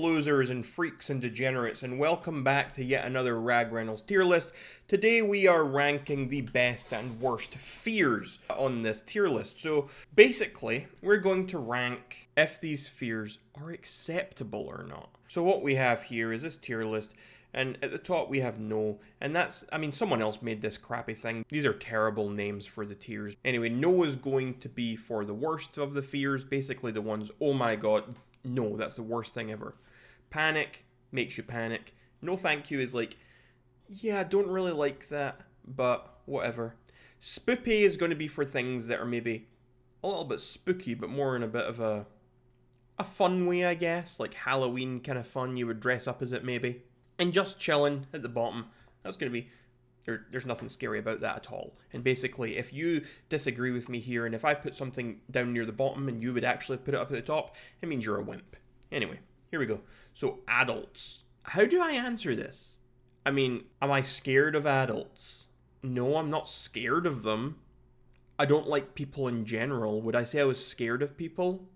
losers and freaks and degenerates, and welcome back to yet another Rag Reynolds tier list. Today we are ranking the best and worst fears on this tier list. So basically, we're going to rank if these fears are acceptable or not. So what we have here is this tier list, and at the top we have no, and that's, I mean, someone else made this crappy thing. These are terrible names for the tiers. Anyway, no is going to be for the worst of the fears, basically the ones, oh my god, no, that's the worst thing ever. Panic makes you panic. No thank you is like, yeah, I don't really like that, but whatever. Spoopy is going to be for things that are maybe a little bit spooky, but more in a bit of a fun way, I guess. Like Halloween kind of fun, you would dress up as it maybe. And just chilling at the bottom, that's going to be, there's nothing scary about that at all. And basically, if you disagree with me here, and if I put something down near the bottom and you would actually put it up at the top, it means you're a wimp. Anyway, here we go. So, adults. How do I answer this? I mean, am I scared of adults? No, I'm not scared of them. I don't like people in general. Would I say I was scared of people?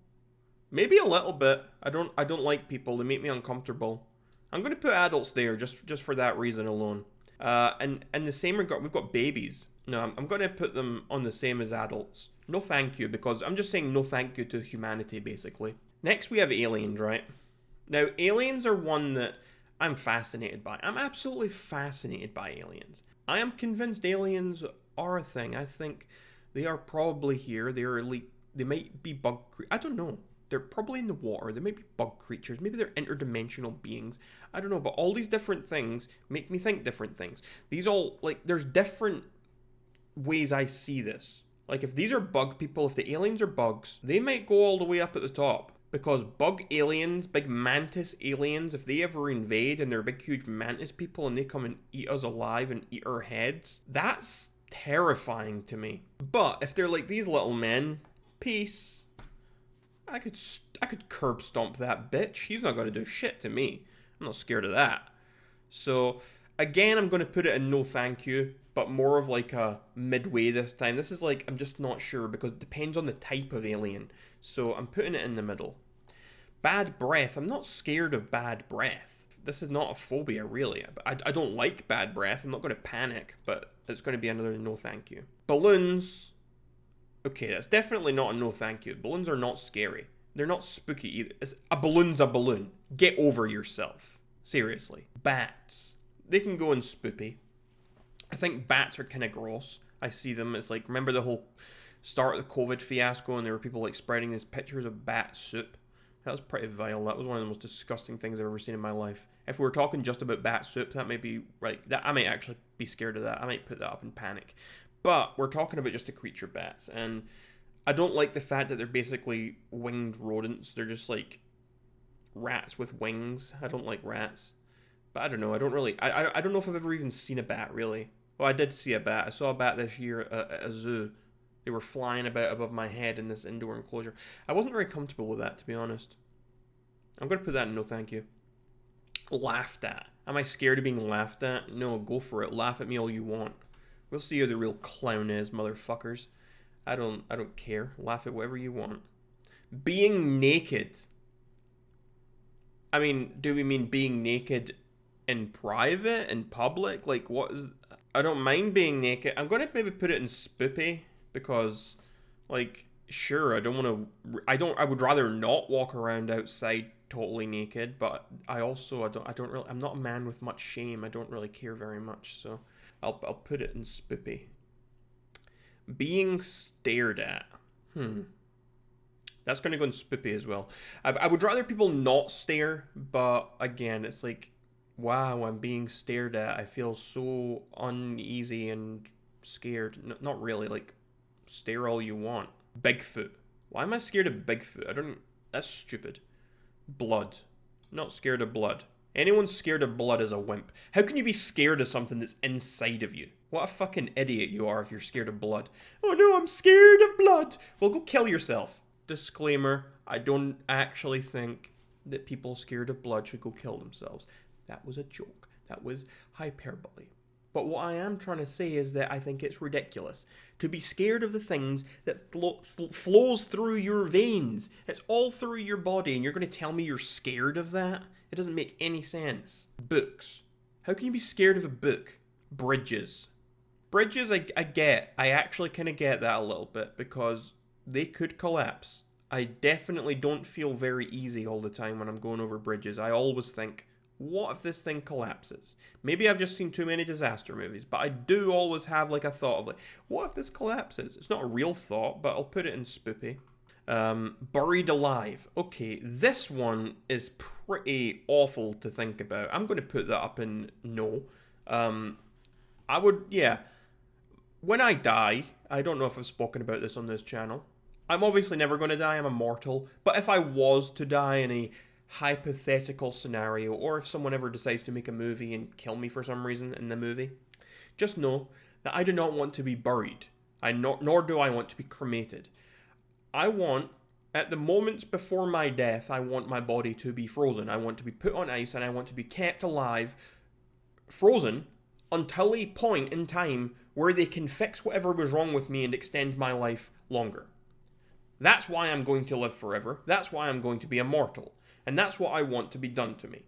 Maybe a little bit. I don't like people. They make me uncomfortable. I'm going to put adults there just for that reason alone. And in the same regard, we've got babies. No, I'm going to put them on the same as adults. No thank you, because I'm just saying no thank you to humanity, basically. Next, we have aliens, right? Now, aliens are one that I'm fascinated by. I'm absolutely fascinated by aliens. I am convinced aliens are a thing. I think they are probably here. They might be I don't know. They're probably in the water. They might be bug creatures. Maybe they're interdimensional beings. I don't know. But all these different things make me think different things. These all, like, there's different ways I see this. Like, if these are bug people, if the aliens are bugs, they might go all the way up at the top. Because bug aliens, big mantis aliens, if they ever invade and they're big, huge mantis people and they come and eat us alive and eat our heads, that's terrifying to me. But if they're like these little men, peace. I could curb stomp that bitch. He's not going to do shit to me. I'm not scared of that. So, again, I'm going to put it in no thank you, but more of like a midway this time. This is like, I'm just not sure, because it depends on the type of alien. So, I'm putting it in the middle. Bad breath. I'm not scared of bad breath. This is not a phobia, really. I don't like bad breath. I'm not going to panic, but it's going to be another no thank you. Balloons. Okay, that's definitely not a no thank you. Balloons are not scary. They're not spooky either. A balloon's a balloon. Get over yourself. Seriously. Bats. They can go in spoopy. I think bats are kind of gross. I see them as like, remember the whole start of the COVID fiasco and there were people like spreading these pictures of bat soup? That was pretty vile. That was one of the most disgusting things I've ever seen in my life. If we were talking just about bat soup, that might be right. I might actually be scared of that. I might put that up in panic. But we're talking about just the creature bats, and I don't like the fact that they're basically winged rodents. They're just like rats with wings. I don't like rats. But I don't know. I don't know if I've ever even seen a bat, really. Well, I did see a bat. I saw a bat this year at a zoo. They were flying about above my head in this indoor enclosure. I wasn't very comfortable with that, to be honest. I'm going to put that in no thank you. Laughed at. Am I scared of being laughed at? No, go for it. Laugh at me all you want. We'll see who the real clown is, motherfuckers. I don't care. Laugh at whatever you want. Being naked. I mean, do we mean being naked in private, in public? Like, what is... I don't mind being naked. I'm going to maybe put it in spoopy, because, like, sure, I would rather not walk around outside totally naked, but I don't really, I'm not a man with much shame. I don't really care very much, so I'll put it in spoopy. Being stared at. That's going to go in spoopy as well. I would rather people not stare, but again, it's like, wow, I'm being stared at. I feel so uneasy and scared. Not really, like, stare all you want. Bigfoot. Why am I scared of Bigfoot? That's stupid. Blood. Not scared of blood. Anyone scared of blood is a wimp. How can you be scared of something that's inside of you? What a fucking idiot you are if you're scared of blood. Oh no, I'm scared of blood. Well, go kill yourself. Disclaimer, I don't actually think that people scared of blood should go kill themselves. That was a joke. That was hyperbole. But what I am trying to say is that I think it's ridiculous to be scared of the things that flows through your veins. It's all through your body, and you're going to tell me you're scared of that? It doesn't make any sense. Books. How can you be scared of a book? Bridges. Bridges, I get. I actually kind of get that a little bit, because they could collapse. I definitely don't feel very easy all the time when I'm going over bridges. I always think, what if this thing collapses? Maybe I've just seen too many disaster movies, but I do always have like a thought of like, what if this collapses? It's not a real thought, but I'll put it in spoopy. Buried alive. Okay, this one is pretty awful to think about. I'm going to put that up in no. I would, yeah. When I die, I don't know if I've spoken about this on this channel. I'm obviously never going to die, I'm immortal. But if I was to die in a hypothetical scenario, or if someone ever decides to make a movie and kill me for some reason in the movie, just know that I do not want to be buried. Nor do I want to be cremated. I want, at the moments before my death, I want my body to be frozen. I want to be put on ice, and I want to be kept alive, frozen, until a point in time where they can fix whatever was wrong with me and extend my life longer. That's why I'm going to live forever. That's why I'm going to be immortal. And that's what I want to be done to me.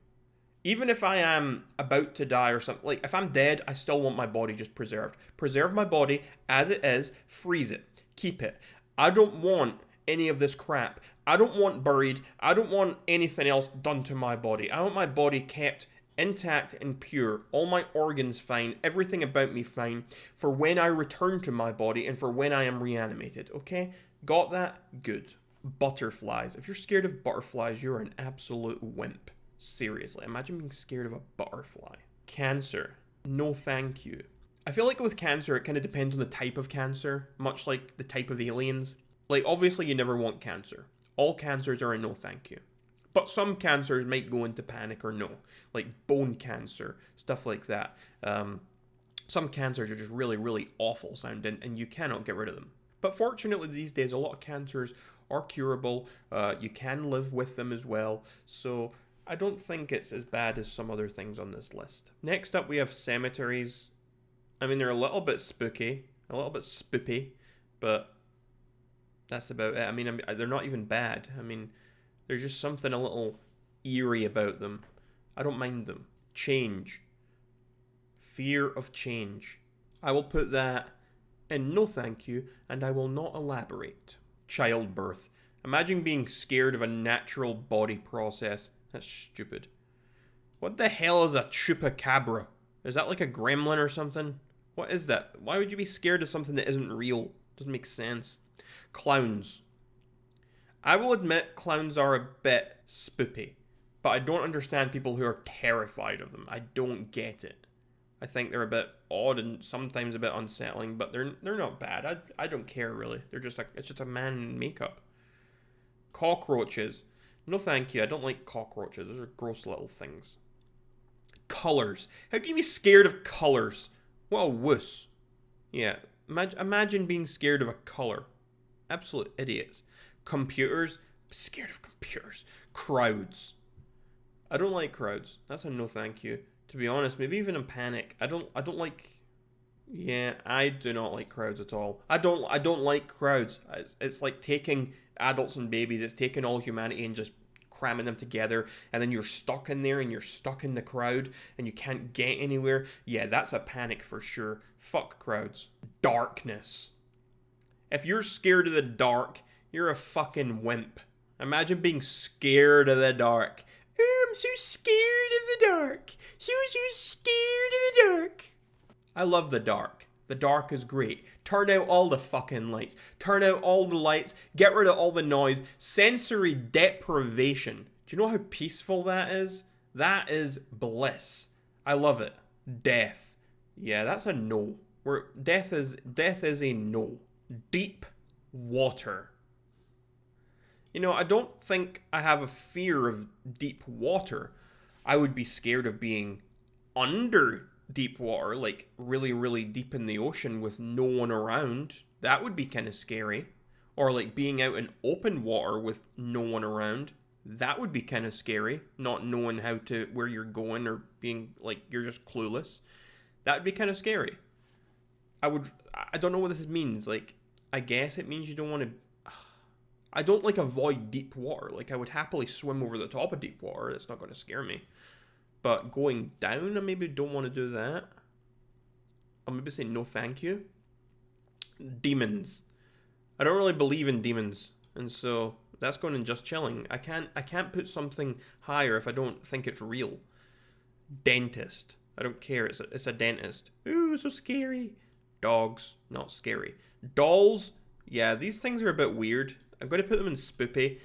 Even if I am about to die or something, like if I'm dead, I still want my body just preserved. Preserve my body as it is, freeze it, keep it. I don't want any of this crap. I don't want buried. I don't want anything else done to my body. I want my body kept intact and pure, all my organs fine, everything about me fine, for when I return to my body and for when I am reanimated, okay? Got that? Good. Butterflies. If you're scared of butterflies, you're an absolute wimp. Seriously, imagine being scared of a butterfly. Cancer. No thank you. I feel like with cancer, it kind of depends on the type of cancer, much like the type of aliens. Like, obviously you never want cancer. All cancers are a no thank you. But some cancers might go into panic or no, like bone cancer, stuff like that. Some cancers are just really, really awful sounding, and you cannot get rid of them. But fortunately these days, a lot of cancers are curable. You can live with them as well. So I don't think it's as bad as some other things on this list. Next up, we have cemeteries. I mean, they're a little bit spooky, a little bit spoopy, but that's about it. I mean, they're not even bad. I mean, there's just something a little eerie about them. I don't mind them. Change. Fear of change. I will put that in no thank you, and I will not elaborate. Childbirth. Imagine being scared of a natural body process. That's stupid. What the hell is a chupacabra? Is that like a gremlin or something? What is that? Why would you be scared of something that isn't real? Doesn't make sense. Clowns. I will admit clowns are a bit spoopy, but I don't understand people who are terrified of them. I don't get it. I think they're a bit odd and sometimes a bit unsettling, but they're not bad. I don't care really. It's just a man in makeup. Cockroaches. No thank you. I don't like cockroaches. Those are gross little things. Colors. How can you be scared of colors? What a wuss. Yeah. Imagine being scared of a color. Absolute idiots. Computers. I'm scared of computers. Crowds. I don't like crowds. That's a no thank you. To be honest, maybe even in panic. I don't like. Yeah, I do not like crowds at all. I don't like crowds. It's like taking adults and babies. It's taking all humanity and just cramming them together, and then you're stuck in there and you're stuck in the crowd and you can't get anywhere. Yeah, that's a panic for sure. Fuck crowds. Darkness. If you're scared of the dark, you're a fucking wimp. Imagine being scared of the dark. Oh, I'm so scared of the dark. So scared of the dark. I love the dark. The dark is great. Turn out all the fucking lights. Turn out all the lights. Get rid of all the noise. Sensory deprivation. Do you know how peaceful that is? That is bliss. I love it. Death. Yeah, that's a no. Death is a no. Deep water. You know, I don't think I have a fear of deep water. I would be scared of being under deep water, like really, really deep in the ocean with no one around. That would be kind of scary. Or like being out in open water with no one around. That would be kind of scary. Not knowing where you're going, or being like you're just clueless. That'd be kind of scary. I don't know what this means. Like, I guess it means you don't want to. I don't like avoid deep water. Like, I would happily swim over the top of deep water. It's not going to scare me. But going down, I maybe don't want to do that. I'll maybe say no thank you. Demons. I don't really believe in demons. And so that's going in just chilling. I can't put something higher if I don't think it's real. Dentist. I don't care. It's a dentist. Ooh, so scary. Dogs, not scary. Dolls, yeah, these things are a bit weird. I'm going to put them in spoopy,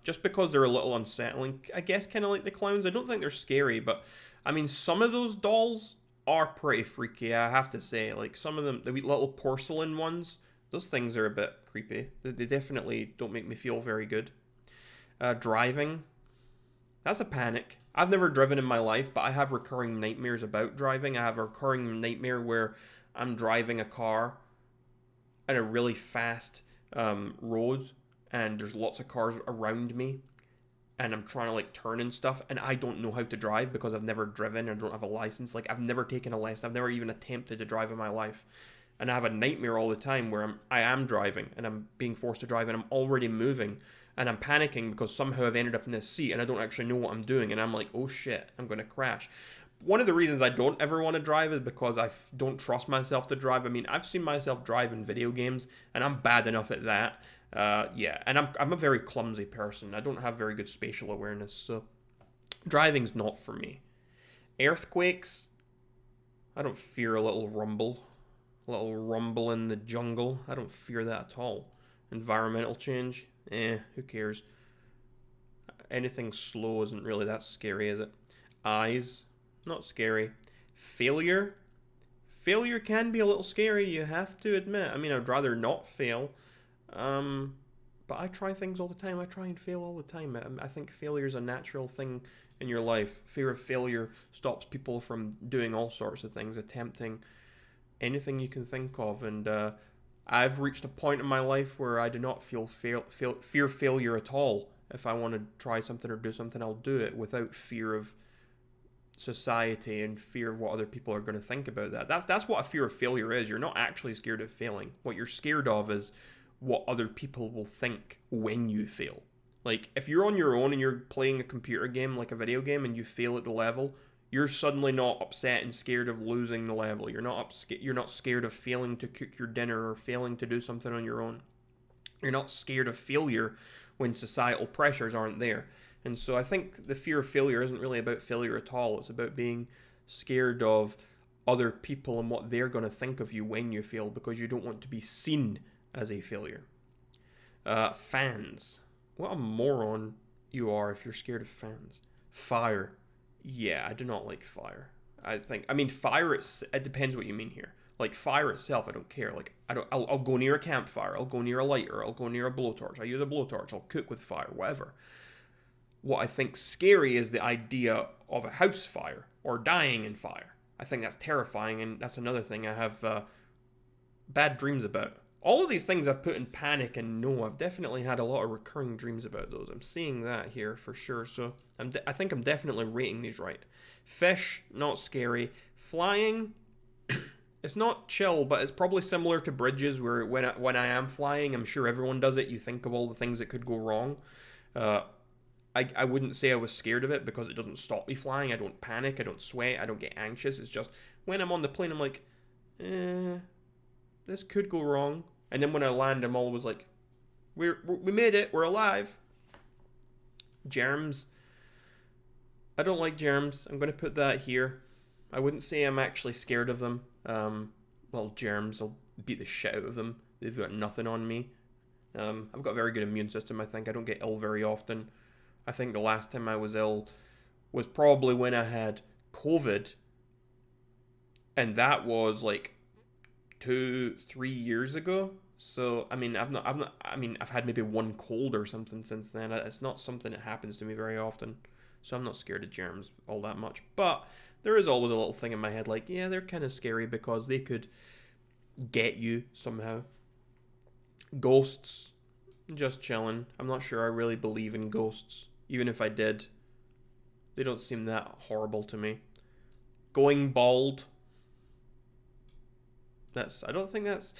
just because they're a little unsettling. I guess kind of like the clowns. I don't think they're scary, but I mean, some of those dolls are pretty freaky, I have to say. Like, some of them, the little porcelain ones, those things are a bit creepy. They definitely don't make me feel very good. Driving, that's a panic. I've never driven in my life, but I have recurring nightmares about driving. I have a recurring nightmare where I'm driving a car in a really fast road, and there's lots of cars around me, and I'm trying to like turn and stuff, and I don't know how to drive because I've never driven. I don't have a license. Like, I've never taken a lesson. I've never even attempted to drive in my life, and I have a nightmare all the time where I am driving and I'm being forced to drive, and I'm already moving, and I'm panicking because somehow I've ended up in this seat and I don't actually know what I'm doing, and I'm like, oh shit, I'm gonna crash. One of the reasons I don't ever want to drive is because I don't trust myself to drive. I mean, I've seen myself drive in video games, and I'm bad enough at that. Yeah, and I'm a very clumsy person. I don't have very good spatial awareness, so driving's not for me. Earthquakes, I don't fear a little rumble in the jungle. I don't fear that at all. Environmental change, who cares? Anything slow isn't really that scary, is it? Eyes, not scary. Failure can be a little scary, you have to admit. I mean, I'd rather not fail. But I try things all the time. I try and fail all the time. I think failure is a natural thing in your life. Fear of failure stops people from doing all sorts of things, attempting anything you can think of. And I've reached a point in my life where I do not fear failure at all. If I want to try something or do something, I'll do it without fear of society and fear of what other people are going to think about that. That's what a fear of failure is. You're not actually scared of failing. What you're scared of is what other people will think when you fail. Like, if you're on your own and you're playing a computer game, like a video game, and you fail at the level, you're suddenly not upset and scared of losing the level. You're not scared of failing to cook your dinner or failing to do something on your own. You're not scared of failure when societal pressures aren't there. And so I think the fear of failure isn't really about failure at all. It's about being scared of other people and what they're going to think of you when you fail, because you don't want to be seen as a failure. Fans. What a moron you are if you're scared of fans. Fire. Yeah, I do not like fire. Fire, it depends what you mean here. Like, fire itself, I don't care. Like, I'll go near a campfire. I'll go near a lighter. I'll go near a blowtorch. I use a blowtorch. I'll cook with fire, whatever. What I think's scary is the idea of a house fire or dying in fire. I think that's terrifying, and that's another thing I have bad dreams about. All of these things I've put in panic, and no, I've definitely had a lot of recurring dreams about those. I'm seeing that here for sure, so I think I'm definitely rating these right. Fish, not scary. Flying, it's not chill, but it's probably similar to bridges, where when I am flying, I'm sure everyone does it. You think of all the things that could go wrong. I wouldn't say I was scared of it because it doesn't stop me flying. I don't panic. I don't sweat. I don't get anxious. It's just when I'm on the plane, I'm like, this could go wrong. And then when I land, I'm always like, we made it. We're alive. Germs. I don't like germs. I'm going to put that here. I wouldn't say I'm actually scared of them. Germs, I'll beat the shit out of them. They've got nothing on me. I've got a very good immune system, I think. I don't get ill very often. I think the last time I was ill was probably when I had COVID. And that was like 2-3 years ago. So, I've had maybe one cold or something since then. It's not something that happens to me very often. So I'm not scared of germs all that much. But there is always a little thing in my head like, yeah, they're kind of scary because they could get you somehow. Ghosts, just chilling. I'm not sure I really believe in ghosts. Even if I did, they don't seem that horrible to me. Going bald, I don't think that's...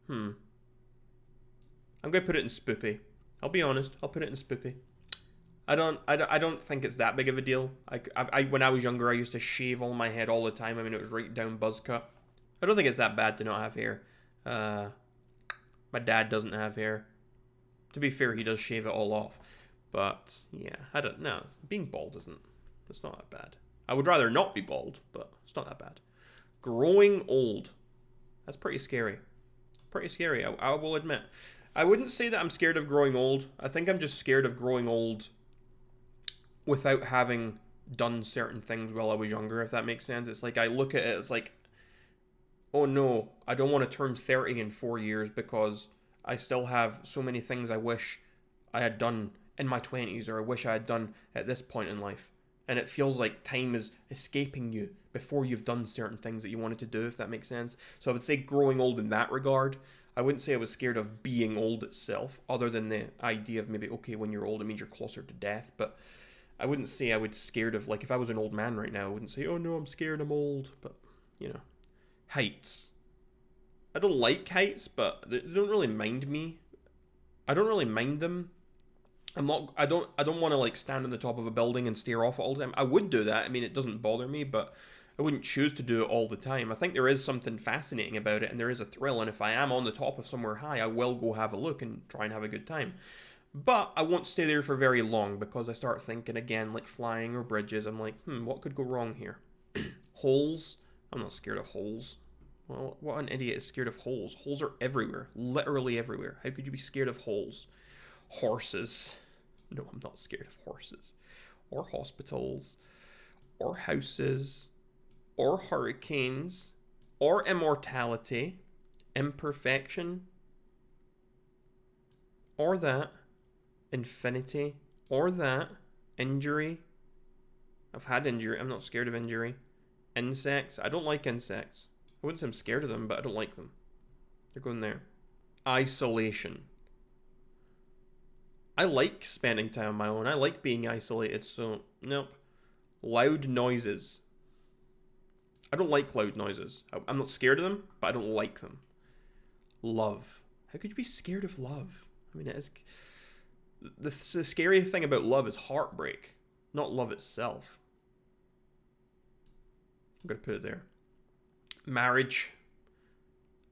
I'm going to put it in spoopy. I'll be honest. I'll put it in spoopy. I don't think it's that big of a deal. When I was younger, I used to shave all my head all the time. I mean, it was right down buzz cut. I don't think it's that bad to not have hair. My dad doesn't have hair. To be fair, he does shave it all off. But, yeah, I don't know. Being bald it's not that bad. I would rather not be bald, but it's not that bad. Growing old. That's pretty scary. Pretty scary, I will admit. I wouldn't say that I'm scared of growing old. I think I'm just scared of growing old without having done certain things while I was younger, if that makes sense. It's like I look at it, it's like, oh no, I don't want to turn 30 in 4 years because I still have so many things I wish I had done in my 20s, or I wish I had done at this point in life. And it feels like time is escaping you before you've done certain things that you wanted to do, if that makes sense. So I would say growing old in that regard. I wouldn't say I was scared of being old itself, other than the idea of maybe, okay, when you're old, it means you're closer to death. But I wouldn't say I would scared of, like, if I was an old man right now, I wouldn't say, oh no, I'm scared, I'm old. But, you know, heights. I don't like heights, but they don't really mind me. I don't really mind them. I don't want to, like, stand on the top of a building and stare off it all the time. I would do that. I mean, it doesn't bother me, but I wouldn't choose to do it all the time. I think there is something fascinating about it, and there is a thrill, and if I am on the top of somewhere high, I will go have a look and try and have a good time. But I won't stay there for very long, because I start thinking again, like flying or bridges. I'm like, what could go wrong here? Holes? I'm not scared of holes. Well, what an idiot is scared of holes. Holes are everywhere. Literally everywhere. How could you be scared of holes? Horses. No, I'm not scared of horses. Or hospitals. Or houses. Or hurricanes. Or immortality. Imperfection. Or that. Infinity. Or that. Injury. I've had injury. I'm not scared of injury. Insects. I don't like insects. I wouldn't say I'm scared of them, but I don't like them. They're going there. Isolation. I like spending time on my own. I like being isolated, so nope. Loud noises. I don't like loud noises. I'm not scared of them, but I don't like them. Love. How could you be scared of love? I mean, it is... The scary thing about love is heartbreak, not love itself. I'm going to put it there. Marriage.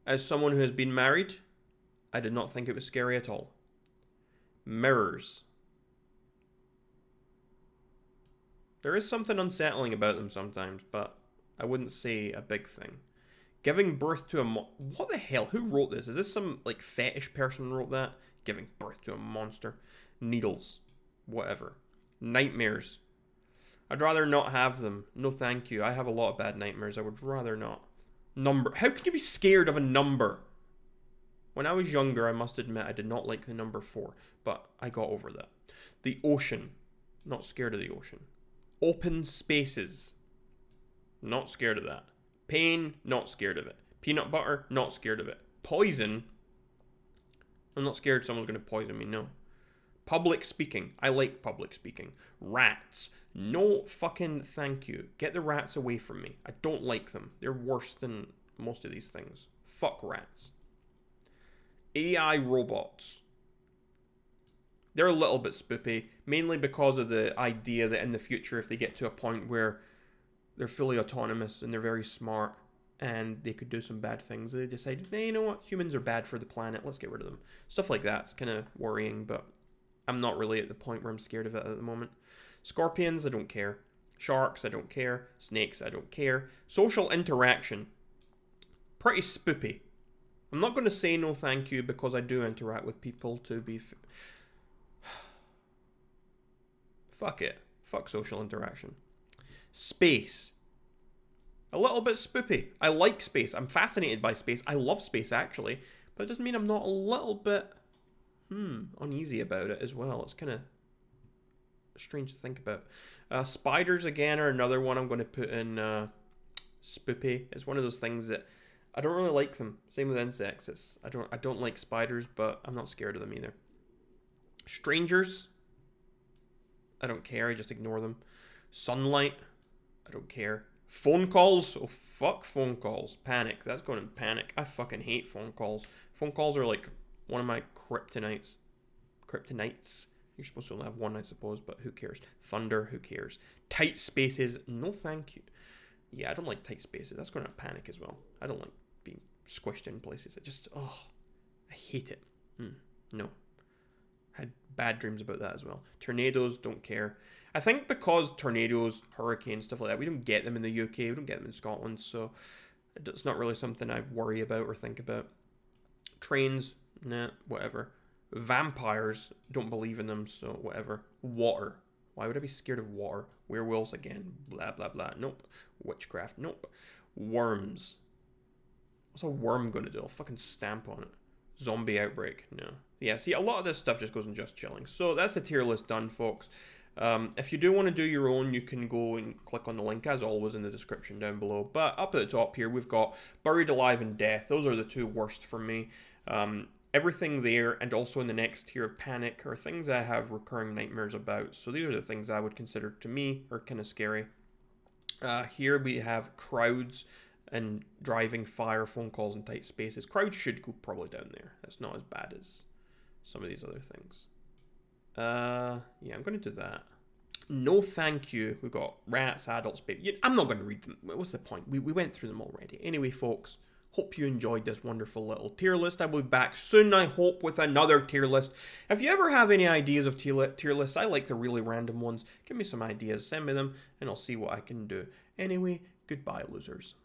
As someone who has been married, I did not think it was scary at all. Mirrors. There is something unsettling about them sometimes, but I wouldn't say a big thing. Giving birth to a what the hell? Who wrote this? Is this some, like, fetish person wrote that? Giving birth to a monster. Needles. Whatever. Nightmares. I'd rather not have them. No thank you. I have a lot of bad nightmares. I would rather not. Number. How could you be scared of a number? When I was younger, I must admit, I did not like the number 4, but I got over that. The ocean. Not scared of the ocean. Open spaces. Not scared of that. Pain. Not scared of it. Peanut butter. Not scared of it. Poison. I'm not scared someone's going to poison me, no. Public speaking. I like public speaking. Rats. No fucking thank you. Get the rats away from me. I don't like them. They're worse than most of these things. Fuck rats. AI robots. They're a little bit spoopy, mainly because of the idea that in the future, if they get to a point where they're fully autonomous and they're very smart and they could do some bad things, they decide, hey, you know what, humans are bad for the planet, let's get rid of them. Stuff like that's kind of worrying, but I'm not really at the point where I'm scared of it at the moment. Scorpions, I don't care. Sharks, I don't care. Snakes, I don't care. Social interaction. Pretty spoopy. I'm not going to say no thank you because I do interact with people to be... Fuck it. Fuck social interaction. Space. A little bit spoopy. I like space. I'm fascinated by space. I love space, actually. But it doesn't mean I'm not a little bit uneasy about it as well. It's kind of strange to think about. Spiders, again, are another one I'm going to put in spoopy. It's one of those things that I don't really like them. Same with insects. I don't like spiders, but I'm not scared of them either. Strangers. I don't care. I just ignore them. Sunlight. I don't care. Phone calls? Oh, fuck phone calls. Panic. That's going in panic. I fucking hate phone calls. Phone calls are like one of my kryptonites. Kryptonites. You're supposed to only have one, I suppose, but who cares? Thunder, who cares? Tight spaces, no thank you. Yeah, I don't like tight spaces. That's going to panic as well. I don't like being squished in places. I hate it. No. Had bad dreams about that as well. Tornadoes, don't care. I think because tornadoes, hurricanes, stuff like that, we don't get them in the UK, we don't get them in Scotland, so it's not really something I worry about or think about. Trains, nah, whatever. Vampires, don't believe in them, so whatever. Water. Why would I be scared of water? Werewolves again, blah, blah, blah. Nope. Witchcraft, nope. Worms. What's a worm gonna do? I'll fucking stamp on it. Zombie outbreak, no. Yeah, see, a lot of this stuff just goes in just chilling. So that's the tier list done, folks. If you do want to do your own, you can go and click on the link, as always, in the description down below. But up at the top here, we've got Buried Alive and Death. Those are the two worst for me. Everything there, and also in the next tier of Panic, are things I have recurring nightmares about. So these are the things I would consider, to me, are kind of scary. Here we have Crowds and driving, fire, phone calls, and tight spaces. Crowds should go probably down there. That's not as bad as some of these other things. Yeah, I'm going to do that. No thank you. We've got rats, adults, baby. I'm not going to read them. What's the point? We went through them already. Anyway, folks, hope you enjoyed this wonderful little tier list. I will be back soon, I hope, with another tier list. If you ever have any ideas of tier lists, I like the really random ones. Give me some ideas, send me them, and I'll see what I can do. Anyway, goodbye, losers.